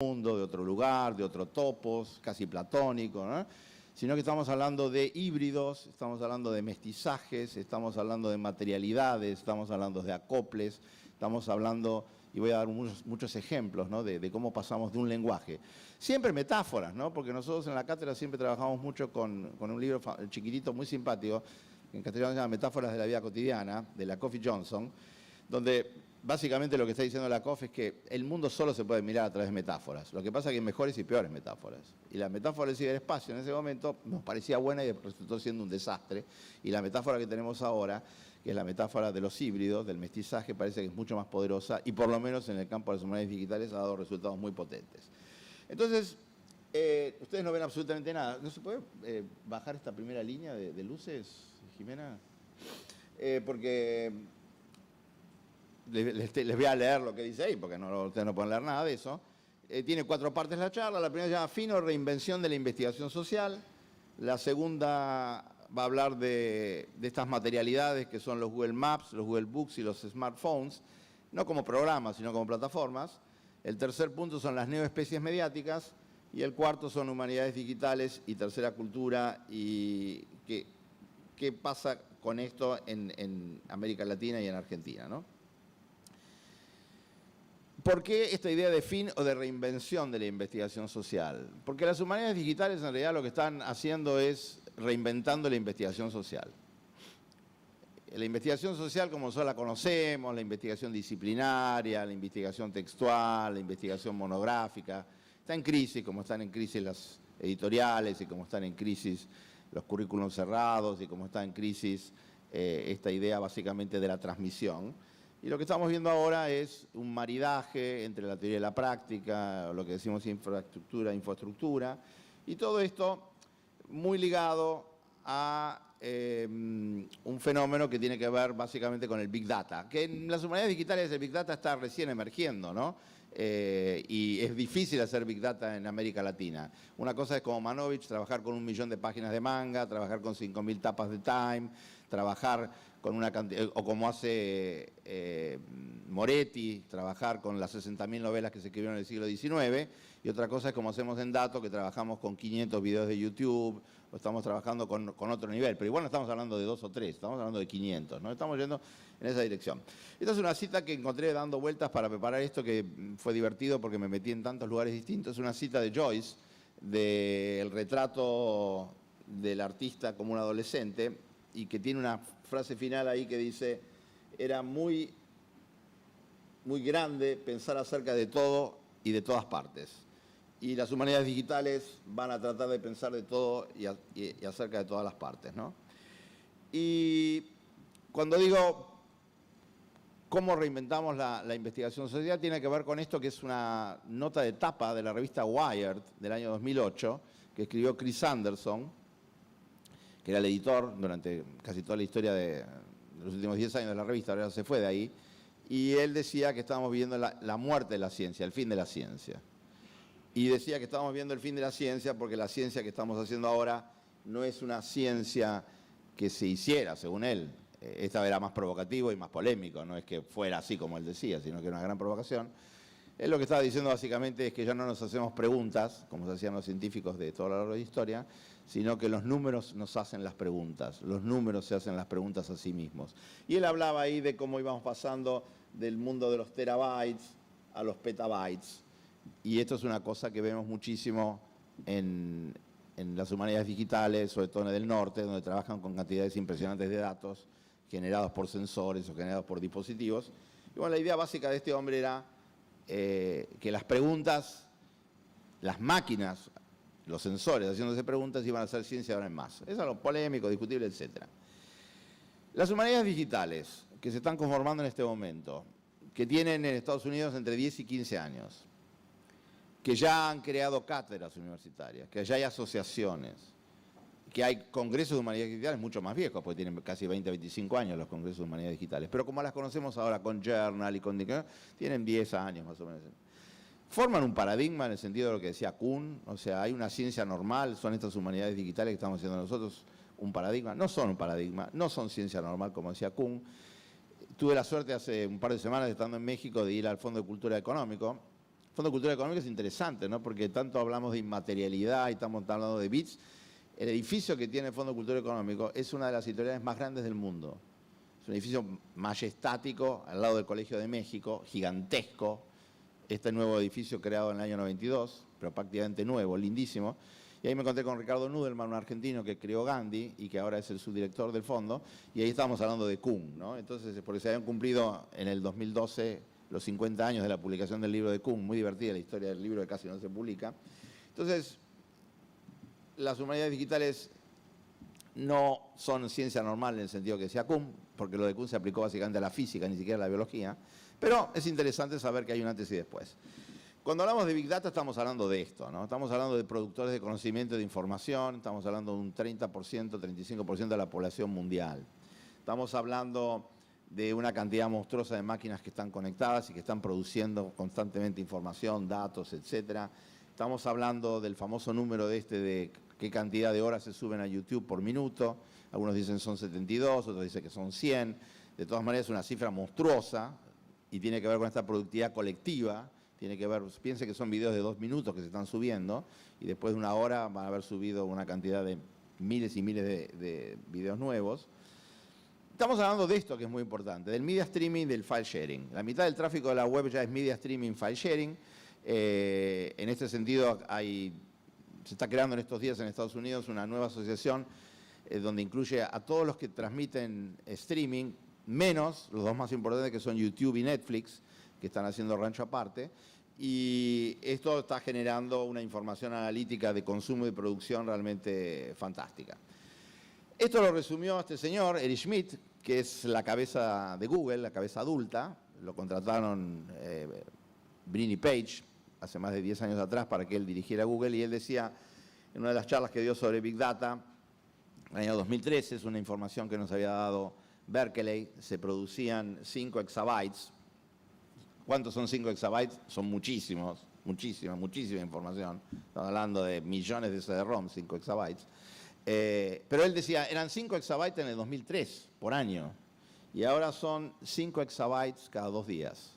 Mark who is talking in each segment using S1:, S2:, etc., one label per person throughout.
S1: mundo, de otro lugar, de otro topos, casi platónico, ¿no? Sino que estamos hablando de híbridos, estamos hablando de mestizajes, estamos hablando de materialidades, estamos hablando de acoples, estamos hablando, y voy a dar muchos ejemplos, ¿no? de cómo pasamos de un lenguaje. Siempre metáforas, ¿no? Porque nosotros en la cátedra siempre trabajamos mucho con un libro chiquitito, muy simpático, que en castellano se llama Metáforas de la vida cotidiana, de la Coffey Johnson, donde básicamente lo que está diciendo la COF es que el mundo solo se puede mirar a través de metáforas. Lo que pasa es que hay mejores y peores metáforas. Y la metáfora del ciberespacio en ese momento nos parecía buena y resultó siendo un desastre. Y la metáfora que tenemos ahora, que es la metáfora de los híbridos, del mestizaje, parece que es mucho más poderosa y por lo menos en el campo de las humanidades digitales ha dado resultados muy potentes. Entonces, ustedes no ven absolutamente nada. ¿No se puede bajar esta primera línea de luces, Jimena? Porque les voy a leer lo que dice ahí, porque ustedes no pueden leer nada de eso. Tiene 4 partes la charla. La primera se llama Fin o reinvención de la investigación social. La segunda va a hablar de estas materialidades que son los Google Maps, los Google Books y los smartphones, no como programas, sino como plataformas. El tercer punto son las neoespecies mediáticas. Y el cuarto son humanidades digitales y tercera cultura. Y qué pasa con esto en América Latina y en Argentina, ¿no? ¿Por qué esta idea de fin o de reinvención de la investigación social? Porque las humanidades digitales en realidad lo que están haciendo es reinventando la investigación social. La investigación social como nosotros la conocemos, la investigación disciplinaria, la investigación textual, la investigación monográfica, está en crisis, como están en crisis las editoriales y como están en crisis los currículos cerrados y como está en crisis esta idea básicamente de la transmisión. Y lo que estamos viendo ahora es un maridaje entre la teoría y la práctica, lo que decimos infraestructura, y todo esto muy ligado a un fenómeno que tiene que ver básicamente con el Big Data, que en las humanidades digitales el Big Data está recién emergiendo, ¿no? Y es difícil hacer Big Data en América Latina. Una cosa es como Manovich, trabajar con 1 millón de páginas de manga, trabajar con 5.000 tapas de Time, trabajar con una cantidad, o como hace Moretti, trabajar con las 60.000 novelas que se escribieron en el siglo XIX, y otra cosa es como hacemos en Dato, que trabajamos con 500 videos de YouTube, o estamos trabajando con otro nivel, pero igual no estamos hablando de 2 o 3, estamos hablando de 500, ¿no? Estamos yendo en esa dirección. Esta es una cita que encontré dando vueltas para preparar esto, que fue divertido porque me metí en tantos lugares distintos. Es una cita de Joyce, del retrato del artista como un adolescente, y que tiene una frase final ahí que dice: era muy grande pensar acerca de todo y de todas partes. Y las humanidades digitales van a tratar de pensar de todo y acerca de todas las partes, ¿no? Y cuando digo cómo reinventamos la investigación social, tiene que ver con esto, que es una nota de tapa de la revista Wired del año 2008, que escribió Chris Anderson, que era el editor durante casi toda la historia de los últimos 10 años de la revista, ahora se fue de ahí, y él decía que estábamos viviendo la muerte de la ciencia, el fin de la ciencia. Y decía que estábamos viendo el fin de la ciencia porque la ciencia que estamos haciendo ahora no es una ciencia que se hiciera, según él. Esta era más provocativo y más polémico, no es que fuera así como él decía, sino que era una gran provocación. Él lo que estaba diciendo básicamente es que ya no nos hacemos preguntas, como se hacían los científicos de toda la larga historia, sino que los números nos hacen las preguntas, los números se hacen las preguntas a sí mismos. Y él hablaba ahí de cómo íbamos pasando del mundo de los terabytes a los petabytes, y esto es una cosa que vemos muchísimo en las humanidades digitales, sobre todo en el norte, donde trabajan con cantidades impresionantes de datos generados por sensores o generados por dispositivos. Y bueno, la idea básica de este hombre era que las preguntas, las máquinas, los sensores haciéndose preguntas iban a hacer ciencia ahora en masa. Es algo polémico, discutible, etc. Las humanidades digitales que se están conformando en este momento, que tienen en Estados Unidos entre 10 y 15 años, que ya han creado cátedras universitarias, que ya hay asociaciones, que hay congresos de humanidades digitales mucho más viejos, porque tienen casi 20, 25 años los congresos de humanidades digitales, pero como las conocemos ahora con Journal y con tienen 10 años más o menos. Forman un paradigma en el sentido de lo que decía Kuhn, o sea, hay una ciencia normal, son estas humanidades digitales que estamos haciendo nosotros un paradigma, no son un paradigma, no son ciencia normal como decía Kuhn. Tuve la suerte hace un par de semanas, estando en México, de ir al Fondo de Cultura Económico. Fondo de Cultura Económica es interesante, ¿no? Porque tanto hablamos de inmaterialidad y estamos hablando de bits. El edificio que tiene el Fondo de Cultura Económico es una de las editoriales más grandes del mundo. Es un edificio majestático al lado del Colegio de México, gigantesco. Este nuevo edificio creado en el año 92, pero prácticamente nuevo, lindísimo. Y ahí me encontré con Ricardo Nudelman, un argentino que creó Gandhi y que ahora es el subdirector del fondo. Y ahí estábamos hablando de Kuhn, ¿no? Entonces, porque se habían cumplido en el 2012 los 50 años de la publicación del libro de Kuhn. Muy divertida la historia del libro que casi no se publica. Entonces, las humanidades digitales no son ciencia normal en el sentido que decía Kuhn, porque lo de Kuhn se aplicó básicamente a la física, ni siquiera a la biología. Pero es interesante saber que hay un antes y después. Cuando hablamos de Big Data estamos hablando de esto, ¿no? Estamos hablando de productores de conocimiento y de información, estamos hablando de un 30%, 35% de la población mundial. Estamos hablando de una cantidad monstruosa de máquinas que están conectadas y que están produciendo constantemente información, datos, etc. Estamos hablando del famoso número de qué cantidad de horas se suben a YouTube por minuto. Algunos dicen son 72, otros dicen que son 100. De todas maneras es una cifra monstruosa y tiene que ver con esta productividad colectiva. Tiene que ver, piense que son videos de 2 minutos que se están subiendo y después de una hora van a haber subido una cantidad de miles y miles de videos nuevos. Estamos hablando de esto que es muy importante, del media streaming, del file sharing. La mitad del tráfico de la web ya es media streaming, file sharing. En este sentido se está creando en estos días en Estados Unidos una nueva asociación donde incluye a todos los que transmiten streaming, menos los dos más importantes que son YouTube y Netflix, que están haciendo rancho aparte, y esto está generando una información analítica de consumo y producción realmente fantástica. Esto lo resumió este señor, Eric Schmidt, que es la cabeza de Google, la cabeza adulta. Lo contrataron Brin y Page hace más de 10 años atrás para que él dirigiera Google, y él decía en una de las charlas que dio sobre Big Data, en el año 2013, es una información que nos había dado Berkeley, se producían 5 exabytes. ¿Cuántos son 5 exabytes? Son muchísimos, muchísima información. Estamos hablando de millones de CD-ROM, 5 exabytes. Pero él decía, eran 5 exabytes en el 2003 por año. Y ahora son 5 exabytes cada 2 días.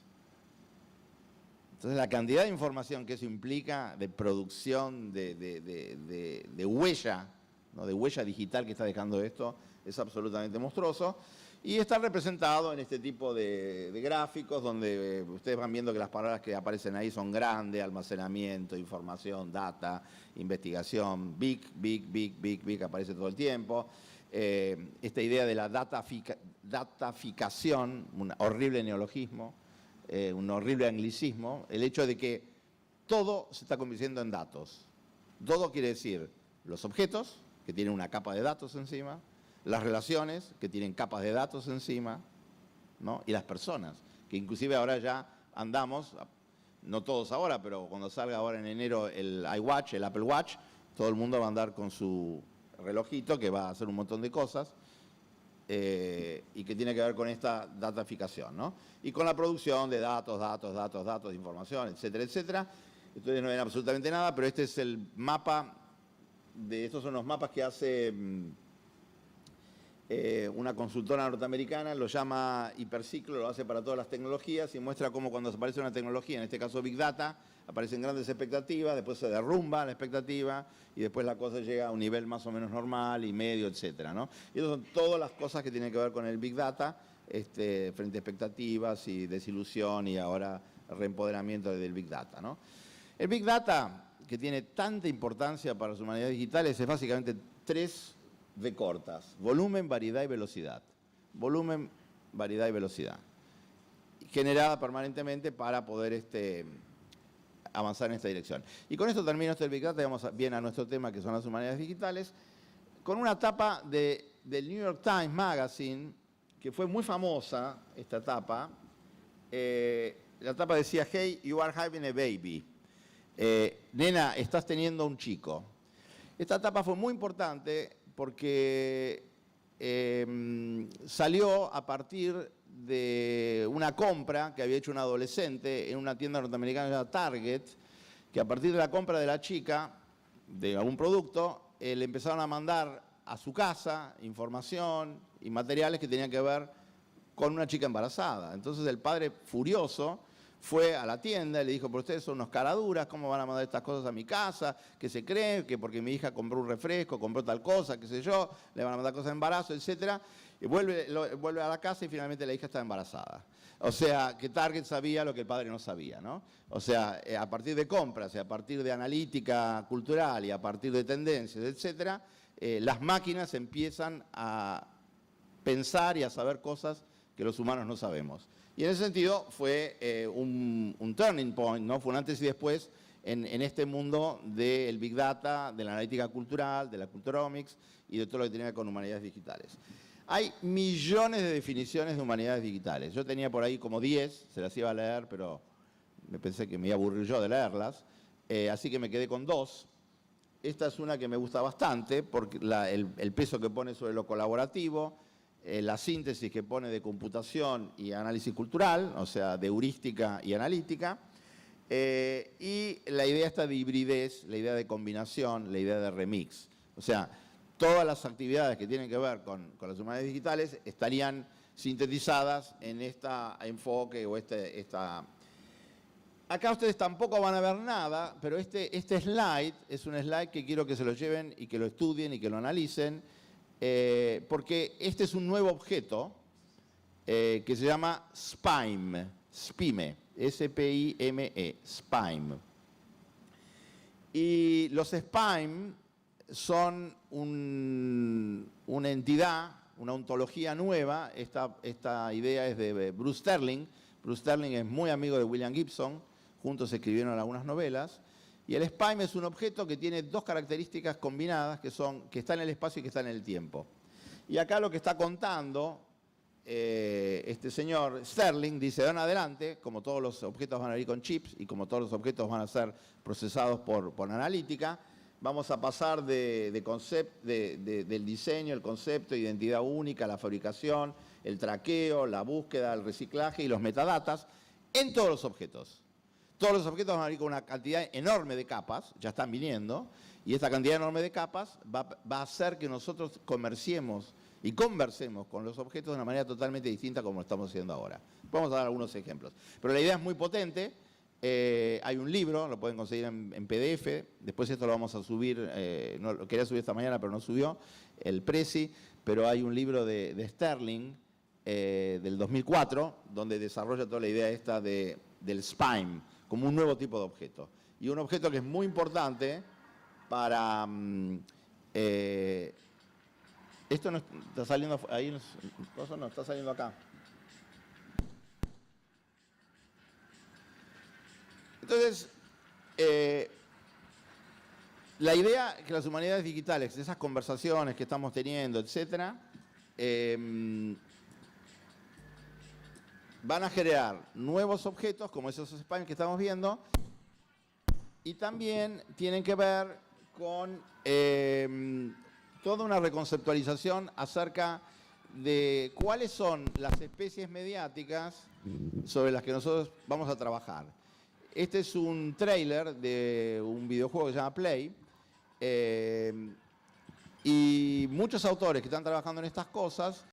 S1: Entonces la cantidad de información que eso implica, de producción, de huella, ¿no? De huella digital que está dejando esto, es absolutamente monstruoso. Y está representado en este tipo de gráficos donde ustedes van viendo que las palabras que aparecen ahí son grande, almacenamiento, información, data, investigación, big, aparece todo el tiempo. Esta idea de la dataficación, un horrible neologismo, un horrible anglicismo, el hecho de que todo se está convirtiendo en datos. Todo quiere decir los objetos, que tienen una capa de datos encima, las relaciones, que tienen capas de datos encima, ¿no? Y las personas, que inclusive ahora ya andamos, no todos ahora, pero cuando salga ahora en enero el iWatch, el Apple Watch, todo el mundo va a andar con su relojito que va a hacer un montón de cosas y que tiene que ver con esta dataficación, ¿no? Y con la producción de datos, de información, etcétera, etcétera. Ustedes no ven absolutamente nada, pero este es el mapa, estos son los mapas que hace una consultora norteamericana, lo llama Hiperciclo, lo hace para todas las tecnologías y muestra cómo cuando aparece una tecnología, en este caso Big Data, aparecen grandes expectativas, después se derrumba la expectativa y después la cosa llega a un nivel más o menos normal y medio, etcétera, ¿no? Y esas son todas las cosas que tienen que ver con el Big Data, frente a expectativas y desilusión y ahora reempoderamiento del Big Data, ¿no? El Big Data, que tiene tanta importancia para las humanidades digitales, es básicamente 3 V cortas: volumen, variedad y velocidad. Volumen, variedad y velocidad. Generada permanentemente para poder avanzar en esta dirección. Y con esto termino el Big Data y vamos bien a nuestro tema, que son las humanidades digitales, con una tapa del New York Times Magazine, que fue muy famosa, esta tapa. La tapa decía, hey, you are having a baby. Nena, estás teniendo un chico. Esta tapa fue muy importante porque salió a partir de una compra que había hecho un adolescente en una tienda norteamericana llamada Target, que a partir de la compra de la chica de algún producto, le empezaron a mandar a su casa información y materiales que tenían que ver con una chica embarazada. Entonces el padre, furioso, fue a la tienda y le dijo, pero ustedes son unos caraduras, ¿cómo van a mandar estas cosas a mi casa? ¿Qué se creen? Que porque mi hija compró un refresco, compró tal cosa, qué sé yo, le van a mandar cosas de embarazo, etcétera. Y vuelve a la casa y finalmente la hija está embarazada. O sea, que Target sabía lo que el padre no sabía, ¿no? O sea, a partir de compras y a partir de analítica cultural y a partir de tendencias, etcétera, las máquinas empiezan a pensar y a saber cosas que los humanos no sabemos. Y en ese sentido fue un turning point, ¿no? Fue un antes y después en este mundo del Big Data, de la analítica cultural, de la culturomics y de todo lo que tiene que ver con humanidades digitales. Hay millones de definiciones de humanidades digitales. Yo tenía por ahí como 10, se las iba a leer, pero me pensé que me iba a aburrir yo de leerlas, así que me quedé con 2. Esta es una que me gusta bastante, porque el peso que pone sobre lo colaborativo, la síntesis que pone de computación y análisis cultural, o sea, de heurística y analítica, y la idea esta de hibridez, la idea de combinación, la idea de remix. O sea, todas las actividades que tienen que ver con las humanidades digitales estarían sintetizadas en este enfoque o esta... Acá ustedes tampoco van a ver nada, pero este slide es un slide que quiero que se lo lleven y que lo estudien y que lo analicen, porque este es un nuevo objeto que se llama SPIME, S-P-I-M-E, SPIME. Y los SPIME son una entidad, una ontología nueva. Esta idea es de Bruce Sterling. Bruce Sterling es muy amigo de William Gibson, juntos escribieron algunas novelas. Y el SPIME es un objeto que tiene 2 características combinadas, que está en el espacio y que está en el tiempo. Y acá lo que está contando este señor Sterling, dice, de en adelante, como todos los objetos van a ir con chips y como todos los objetos van a ser procesados por analítica, vamos a pasar del diseño, el concepto, identidad única, la fabricación, el traqueo, la búsqueda, el reciclaje y los metadatas en todos los objetos. Todos los objetos van a venir con una cantidad enorme de capas, ya están viniendo, y esta cantidad enorme de capas va a hacer que nosotros comerciemos y conversemos con los objetos de una manera totalmente distinta como lo estamos haciendo ahora. Vamos a dar algunos ejemplos. Pero la idea es muy potente. Hay un libro, lo pueden conseguir en PDF, después esto lo vamos a subir, lo quería subir esta mañana pero no subió, el Prezi, pero hay un libro de Sterling del 2004, donde desarrolla toda la idea esta del SPIME, como un nuevo tipo de objeto. Y un objeto que es muy importante para... esto no está saliendo ahí, no está saliendo acá. Entonces, la idea que las humanidades digitales, esas conversaciones que estamos teniendo, etcétera, van a generar nuevos objetos, como esos SPIME que estamos viendo, y también tienen que ver con toda una reconceptualización acerca de cuáles son las especies mediáticas sobre las que nosotros vamos a trabajar. Este es un tráiler de un videojuego que se llama Play, y muchos autores que están trabajando en estas cosas